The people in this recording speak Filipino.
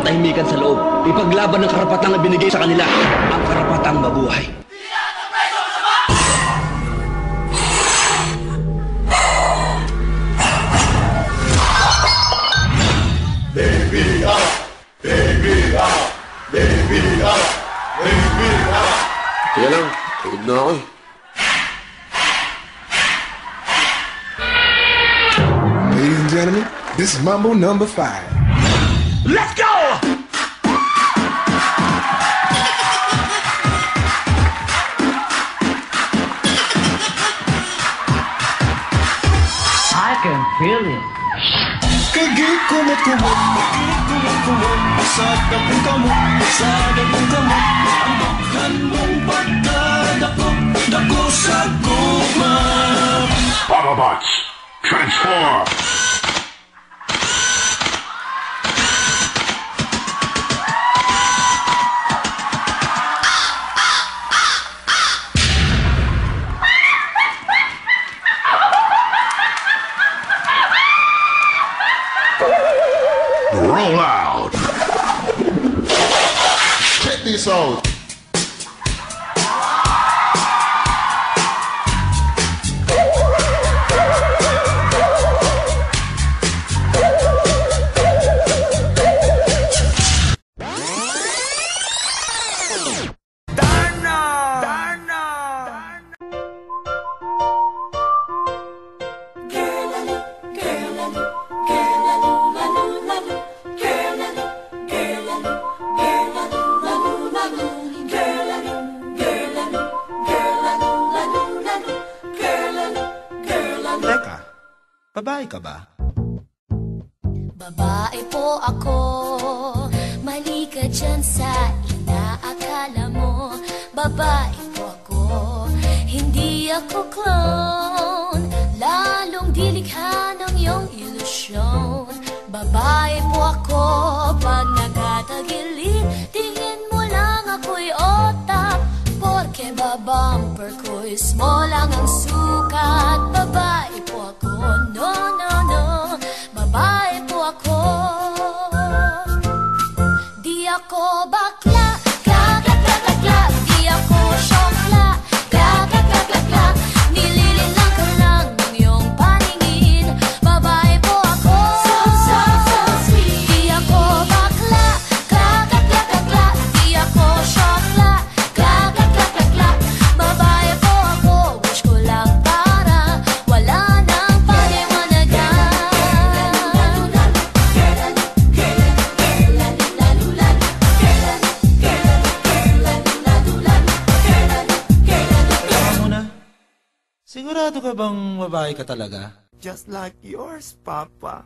katahimikan sa loob. Ipaglaban ng karapatang ibinigay sa kanila, ang karapatang mabuhay. Baby up, baby up, baby up, baby up. Kaya lang, pagod na ako eh. Ladies and gentlemen, this is Mambo number 5. Let's go! I can feel it. Kagit kumot, sa tapong kamot, ang bukhan mong pagkadako sa guma. Autobots, transform! Roll out. Check this out. Teka, babae ka ba? Babae po ako, mali ka dyan sa inaakala mo. Babae po ako, hindi ako clown, lalong dilikha ng iyong ilusyon. Babae po ako, pag nagtatagilid, tingin mo lang ako'y otak, porke babumper ko'y small lang ang sukat. Babae po ako, no, no, no, babae po ako. Di ako bakla, kla, kla, kla, kla, kla. Di ako syokla, kla, kla, kla, kla, kla. Nilililang ka lang ng iyong paningin. Babae po ako, so sweet. Di ako bakla, kla, kla, kla, kla, kla. Di ako syokla, kla, kla, kla, kla, kla. Babae po ako, wish ko lang para wala nang paliwanagan. Teka muna. Sigurado ka bang babae ka talaga? Just like yours, Papa.